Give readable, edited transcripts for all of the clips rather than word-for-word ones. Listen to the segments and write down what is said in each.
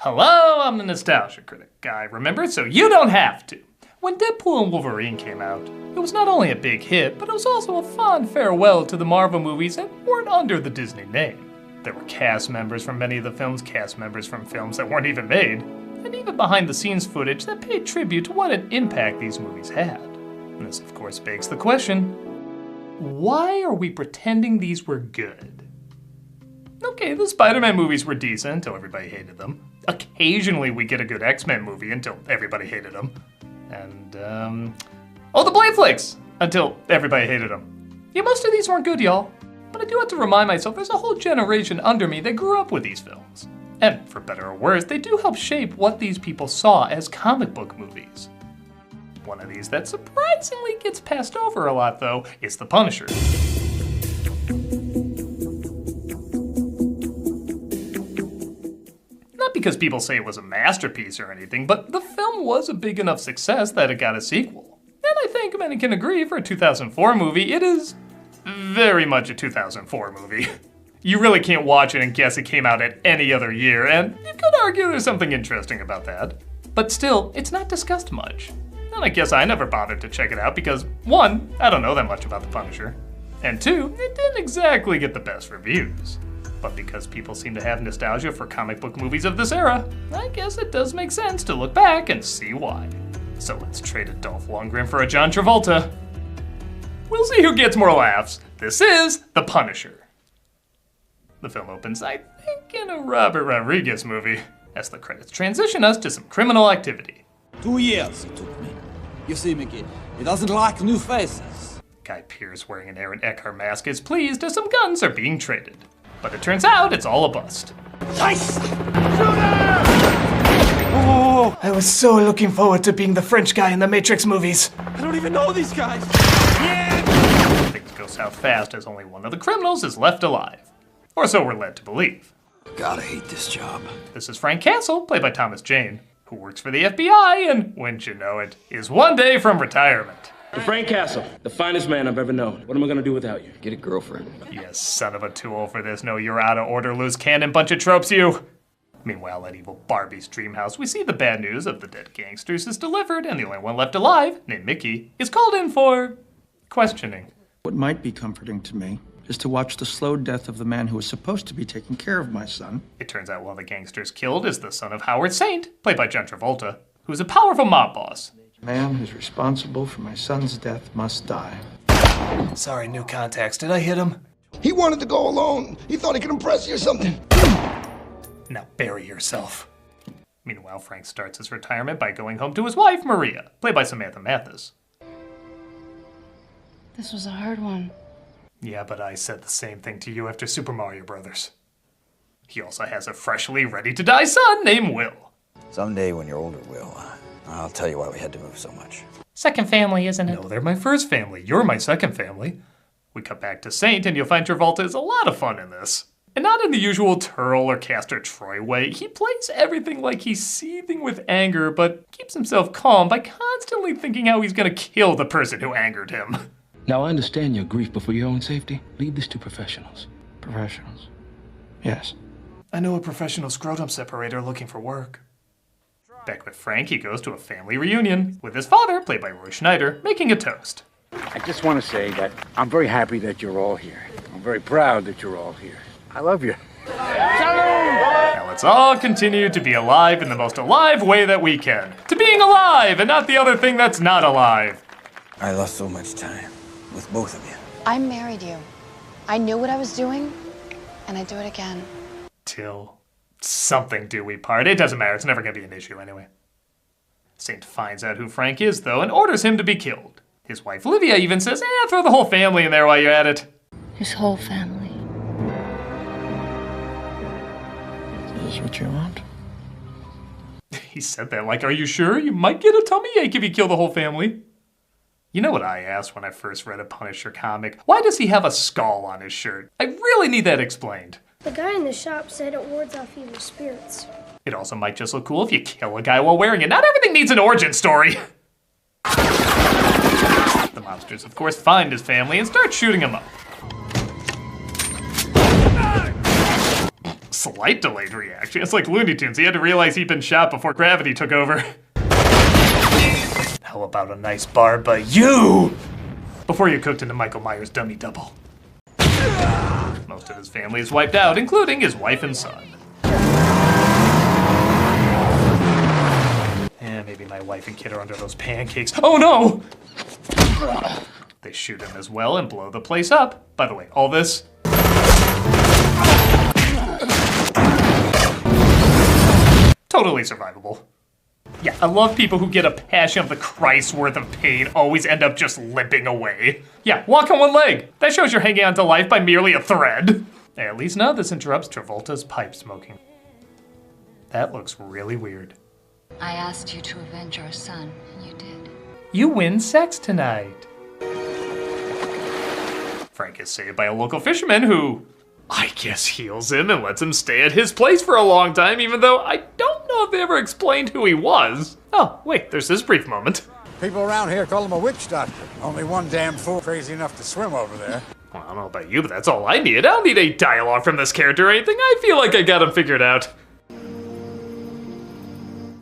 Hello, I'm the nostalgia critic guy, remember? So you don't have to. When Deadpool and Wolverine came out, it was not only a big hit, but it was also a fond farewell to the Marvel movies that weren't under the Disney name. There were cast members from many of the films, cast members from films that weren't even made, and even behind-the-scenes footage that paid tribute to what an impact these movies had. And this, of course, begs the question, why are we pretending these were good? Okay, the Spider-Man movies were decent until everybody hated them. Occasionally we get a good X-Men movie until everybody hated them. And, the Blade Flicks! Until everybody hated them. Yeah, most of these weren't good, y'all. But I do have to remind myself there's a whole generation under me that grew up with these films. And for better or worse, they do help shape what these people saw as comic book movies. One of these that surprisingly gets passed over a lot, though, is The Punisher. Not because people say it was a masterpiece or anything, but the film was a big enough success that it got a sequel. And I think many can agree for a 2004 movie, it is very much a 2004 movie. You really can't watch it and guess it came out at any other year, and you could argue there's something interesting about that. But still, it's not discussed much. And I guess I never bothered to check it out because, one, I don't know that much about The Punisher, and two, it didn't exactly get the best reviews. But because people seem to have nostalgia for comic book movies of this era, I guess it does make sense to look back and see why. So let's trade a Dolph Lundgren for a John Travolta. We'll see who gets more laughs. This is The Punisher. The film opens, I think, in a Robert Rodriguez movie, as the credits transition us to some criminal activity. 2 years it took me. You see, Mickey, he doesn't like new faces. Guy Pearce wearing an Aaron Eckhart mask is pleased as some guns are being traded. But it turns out it's all a bust. Nice! Oh, I was so looking forward to being the French guy in the Matrix movies. I don't even know these guys. Yeah! Things go south fast as only one of the criminals is left alive. Or so we're led to believe. Gotta hate this job. This is Frank Castle, played by Thomas Jane, who works for the FBI and, wouldn't you know it, is one day from retirement. Frank Castle, the finest man I've ever known. What am I gonna do without you? Get a girlfriend. Yes, son of a tool for this. No, you're out of order, loose cannon bunch of tropes, you. Meanwhile, at evil Barbie's dream house, we see the bad news of the dead gangsters is delivered, and the only one left alive, named Mickey, is called in for questioning. What might be comforting to me is to watch the slow death of the man who was supposed to be taking care of my son. It turns out one of the gangsters killed is the son of Howard Saint, played by John Travolta, who's a powerful mob boss. The man who's responsible for my son's death must die. Sorry, new contacts. Did I hit him? He wanted to go alone. He thought he could impress you or something. Now bury yourself. Meanwhile, Frank starts his retirement by going home to his wife, Maria, played by Samantha Mathis. This was a hard one. Yeah, but I said the same thing to you after Super Mario Brothers. He also has a freshly ready-to-die son named Will. Someday when you're older, Will, I'll tell you why we had to move so much. Second family, isn't it? No, they're my first family. You're my second family. We cut back to Saint, and you'll find Travolta is a lot of fun in this. And not in the usual Turl or Castor Troy way. He plays everything like he's seething with anger, but keeps himself calm by constantly thinking how he's gonna kill the person who angered him. Now I understand your grief, but for your own safety, leave this to professionals. Professionals? Yes. I know a professional scrotum separator looking for work. Back with Frank, he goes to a family reunion, with his father, played by Roy Schneider, making a toast. I just want to say that I'm very happy that you're all here. I'm very proud that you're all here. I love you. Now let's all continue to be alive in the most alive way that we can. To being alive, and not the other thing that's not alive. I lost so much time with both of you. I married you. I knew what I was doing, and I'd do it again. Till something do we part. It doesn't matter, it's never gonna be an issue anyway. Saint finds out who Frank is, though, and orders him to be killed. His wife, Livia, even says, throw the whole family in there while you're at it. His whole family. Is this what you want? He said that like, are you sure? You might get a tummy ache if you kill the whole family. You know what I asked when I first read a Punisher comic? Why does he have a skull on his shirt? I really need that explained. The guy in the shop said it wards off evil spirits. It also might just look cool if you kill a guy while wearing it. Not everything needs an origin story. The monsters, of course, find his family and start shooting him up. slight delayed reaction. It's like Looney Tunes. He had to realize he'd been shot before gravity took over. How about a nice bar by you? Before you're cooked into Michael Myers' dummy double. Most of his family is wiped out, including his wife and son. And maybe my wife and kid are under those pancakes. Oh no! They shoot him as well and blow the place up. By the way, all this... totally survivable. Yeah, I love people who get a Passion of the Christ worth of pain always end up just limping away. Yeah, walk on one leg. That shows you're hanging on to life by merely a thread. At least now this interrupts Travolta's pipe smoking. That looks really weird. I asked you to avenge our son, and you did. You win sex tonight. Frank is saved by a local fisherman who, I guess, heals him and lets him stay at his place for a long time, even though I don't know if they ever explained who he was. Oh, wait, there's this brief moment. People around here call him a witch doctor. Only one damn fool crazy enough to swim over there. Well, I don't know about you, but that's all I need. I don't need any dialogue from this character or anything. I feel like I got him figured out.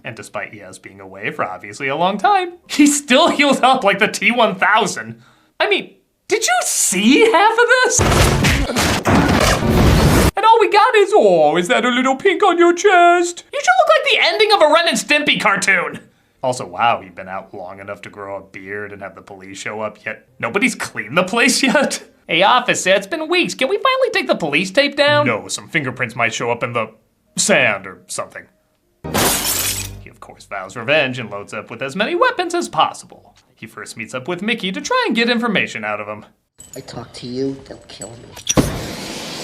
And despite Yaz being away for obviously a long time, he's still healed up like the T-1000. I mean, did you see half of this? And all we got is, oh, is that a little pink on your chest? You should look like the ending of a Ren and Stimpy cartoon. Also, wow, he'd been out long enough to grow a beard and have the police show up, yet nobody's cleaned the place yet. Hey, officer, it's been weeks. Can we finally take the police tape down? No, some fingerprints might show up in the sand or something. He, of course, vows revenge and loads up with as many weapons as possible. He first meets up with Mickey to try and get information out of him. I talk to you, they'll kill me.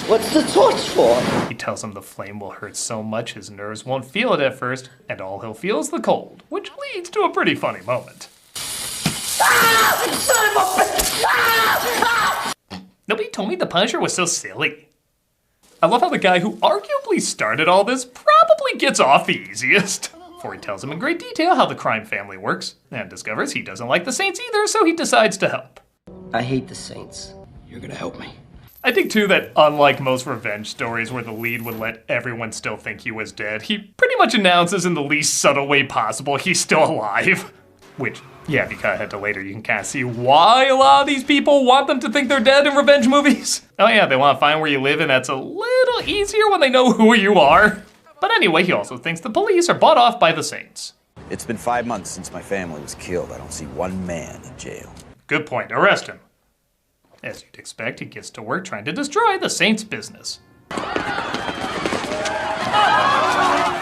What's the torch for? He tells him the flame will hurt so much his nerves won't feel it at first, and all he'll feel is the cold, which leads to a pretty funny moment. Ah! Son of a bitch! Ah! Nobody told me the Punisher was so silly. I love how the guy who arguably started all this probably gets off the easiest. For he tells him in great detail how the crime family works, and discovers he doesn't like the Saints either, so he decides to help. I hate the Saints. You're gonna help me. I think too that unlike most revenge stories where the lead would let everyone still think he was dead, he pretty much announces in the least subtle way possible he's still alive. Which, yeah, if you cut ahead to later, you can kind of see why a lot of these people want them to think they're dead in revenge movies. Oh yeah, they want to find where you live, and that's a little easier when they know who you are. But anyway, he also thinks the police are bought off by the Saints. It's been 5 months since my family was killed. I don't see one man in jail. Good point, arrest him. As you'd expect, he gets to work trying to destroy the Saints' business.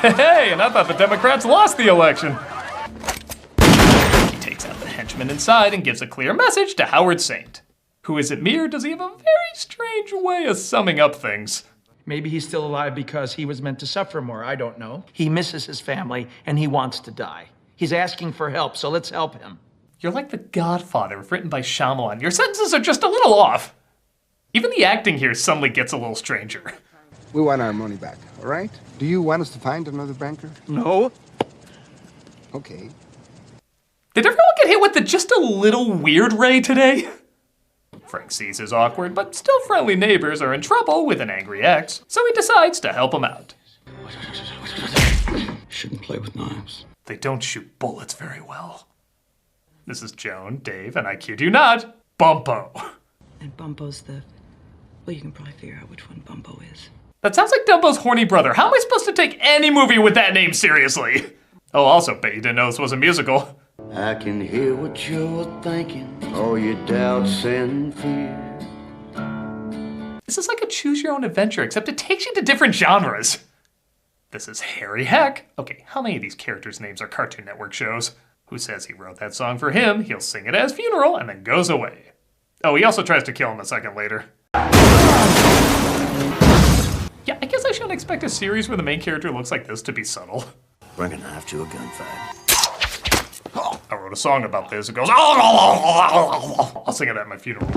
Hey, and I thought the Democrats lost the election. He takes out the henchman inside and gives a clear message to Howard Saint. Who is it mere does he have a very strange way of summing up things. Maybe he's still alive because he was meant to suffer more, I don't know. He misses his family and he wants to die. He's asking for help, so let's help him. You're like The Godfather, written by Shyamalan. Your sentences are just a little off. Even the acting here suddenly gets a little stranger. We want our money back, all right? Do you want us to find another banker? No. Okay. Did everyone get hit with the just a little weird ray today? Frank sees his awkward but still friendly neighbors are in trouble with an angry ex, so he decides to help them out. Shouldn't play with knives. They don't shoot bullets very well. This is Joan, Dave, and I kid you not, Bumpo. And Bumpo's well, you can probably figure out which one Bumpo is. That sounds like Dumbo's horny brother. How am I supposed to take any movie with that name seriously? Oh, also, bet you didn't know this was a musical. I can hear what you're thinking, all your doubts and fears. This is like a choose your own adventure, except it takes you to different genres. This is Harry Heck. Okay, how many of these characters' names are Cartoon Network shows? Who says he wrote that song for him, he'll sing it at his funeral, and then goes away. Oh, he also tries to kill him a second later. Yeah, I guess I shouldn't expect a series where the main character looks like this to be subtle. Bring a knife to a gunfight. I wrote a song about this. It goes, I'll sing it at my funeral.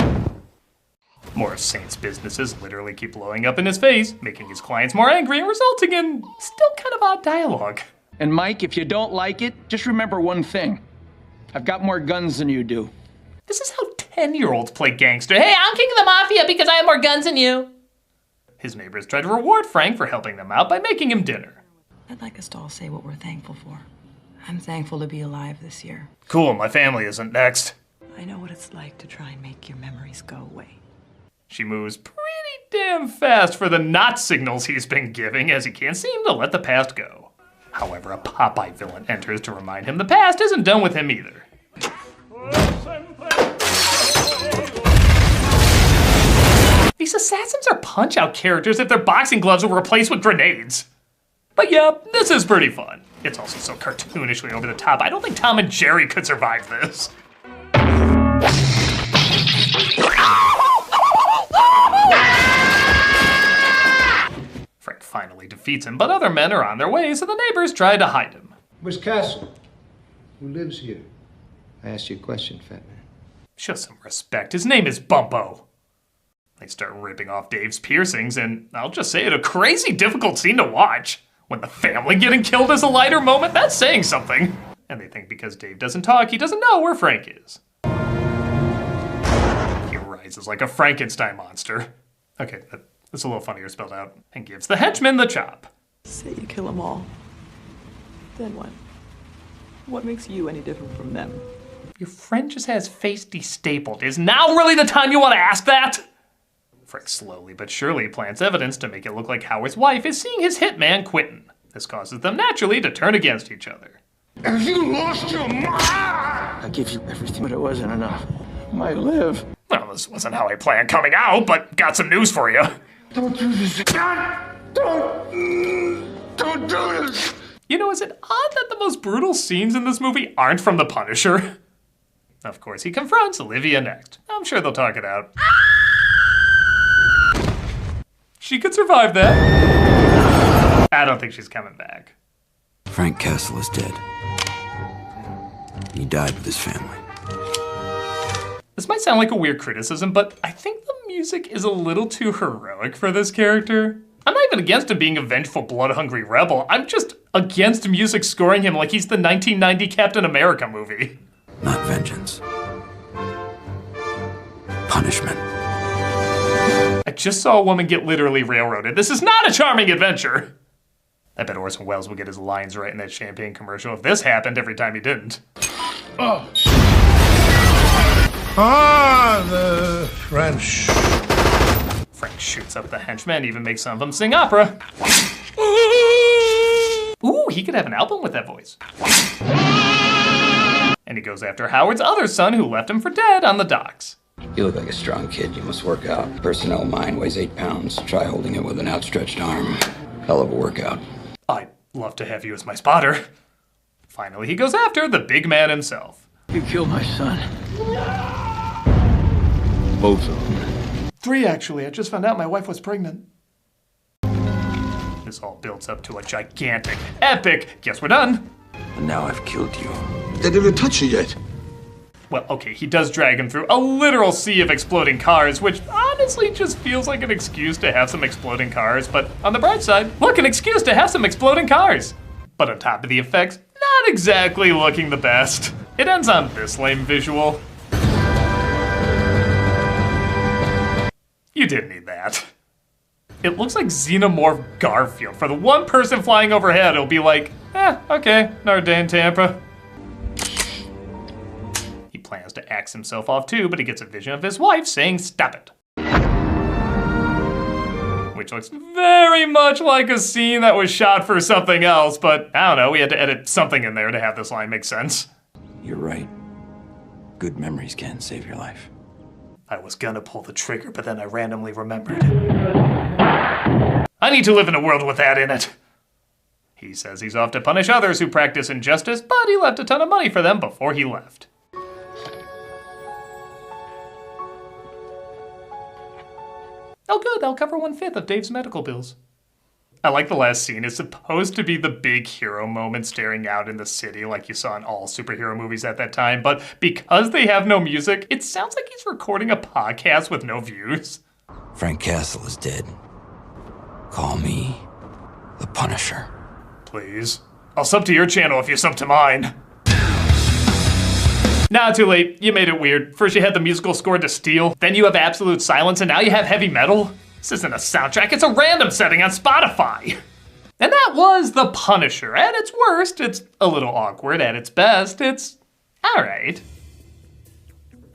More of Saint's businesses literally keep blowing up in his face, making his clients more angry and resulting in still kind of odd dialogue. And Mike, if you don't like it, just remember one thing. I've got more guns than you do. This is how 10-year-olds play gangster. Hey, I'm king of the mafia because I have more guns than you. His neighbors try to reward Frank for helping them out by making him dinner. I'd like us to all say what we're thankful for. I'm thankful to be alive this year. Cool, my family isn't next. I know what it's like to try and make your memories go away. She moves pretty damn fast for the not signals he's been giving, as he can't seem to let the past go. However, a Popeye villain enters to remind him the past isn't done with him either. These assassins are punch-out characters if their boxing gloves were replaced with grenades. But yeah, this is pretty fun. It's also so cartoonishly over the top, I don't think Tom and Jerry could survive this. Frank finally defeats him, but other men are on their way, so the neighbors try to hide him. Where's Castle? Who lives here? I asked you a question, fat man. Show some respect. His name is Bumpo. They start ripping off Dave's piercings, and I'll just say it, a crazy difficult scene to watch. When the family getting killed is a lighter moment, that's saying something. And they think because Dave doesn't talk, he doesn't know where Frank is. He rises like a Frankenstein monster. Okay, that's a little funnier spelled out. And gives the henchman the chop. Say you kill them all. Then what? What makes you any different from them? Your friend just has face destapled. Is now really the time you want to ask that? Frank slowly but surely plants evidence to make it look like Howard's wife is seeing his hitman Quentin. This causes them naturally to turn against each other. Have you lost your mind? I give you everything, but it wasn't enough. Might live. Well, this wasn't how I planned coming out, but got some news for you. Don't do this. Don't do this. You know, is it odd that the most brutal scenes in this movie aren't from The Punisher? Of course, he confronts Olivia next. I'm sure they'll talk it out. She could survive that. I don't think she's coming back. Frank Castle is dead. He died with his family. This might sound like a weird criticism, but I think the music is a little too heroic for this character. I'm not even against him being a vengeful, blood-hungry rebel. I'm just against music scoring him like he's the 1990 Captain America movie. Not vengeance. Punishment. I just saw a woman get literally railroaded. This is not a charming adventure. I bet Orson Welles would get his lines right in that champagne commercial if this happened every time he didn't. Oh. The French. Frank shoots up the henchmen, even makes some of them sing opera. Ooh, he could have an album with that voice. And he goes after Howard's other son who left him for dead on the docks. You look like a strong kid. You must work out. Personnel mine weighs 8 pounds. Try holding it with an outstretched arm. Hell of a workout. I'd love to have you as my spotter. Finally, he goes after the big man himself. You killed my son. Both of them. 3, actually. I just found out my wife was pregnant. This all builds up to a gigantic, epic, guess we're done. And now I've killed you. They didn't touch you yet. Well, okay, he does drag him through a literal sea of exploding cars, which honestly just feels like an excuse to have some exploding cars, but on the bright side, look, an excuse to have some exploding cars. But on top of the effects, not exactly looking the best. It ends on this lame visual. You didn't need that. It looks like Xenomorph Garfield. For the one person flying overhead, it'll be like, okay, another day in Tampa. He plans to axe himself off too, but he gets a vision of his wife saying, "Stop it." Which looks very much like a scene that was shot for something else, but I don't know, we had to edit something in there to have this line make sense. You're right. Good memories can save your life. I was gonna pull the trigger, but then I randomly remembered. I need to live in a world with that in it. He says he's off to punish others who practice injustice, but he left a ton of money for them before he left. Oh good, that'll cover 1/5 of Dave's medical bills. I like the last scene. It's supposed to be the big hero moment staring out in the city like you saw in all superhero movies at that time, but because they have no music, it sounds like he's recording a podcast with no views. Frank Castle is dead. Call me the Punisher. Please. I'll sub to your channel if you sub to mine. Nah, too late. You made it weird. First you had the musical score to Steel, then you have absolute silence, and now you have heavy metal. This isn't a soundtrack, it's a random setting on Spotify. And that was The Punisher. At its worst, it's a little awkward. At its best, it's alright.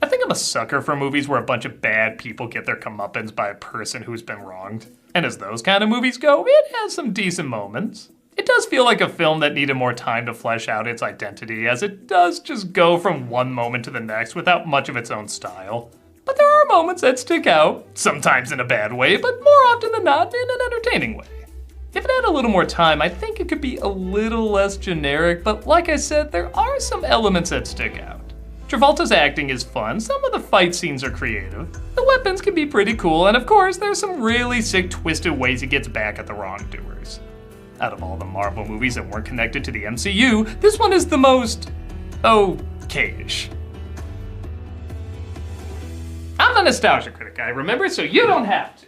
I think I'm a sucker for movies where a bunch of bad people get their comeuppance by a person who's been wronged. And as those kind of movies go, it has some decent moments. It does feel like a film that needed more time to flesh out its identity, as it does just go from one moment to the next without much of its own style. But there are moments that stick out, sometimes in a bad way, but more often than not in an entertaining way. If it had a little more time, I think it could be a little less generic, but like I said, there are some elements that stick out. Travolta's acting is fun, some of the fight scenes are creative, the weapons can be pretty cool, and of course, there's some really sick, twisted ways he gets back at the wrongdoers. Out of all the Marvel movies that weren't connected to the MCU, this one is the most okay-ish. I'm a nostalgia critic, I remember, so you don't have to.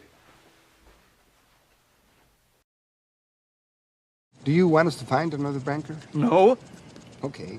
Do you want us to find another banker? No. Okay.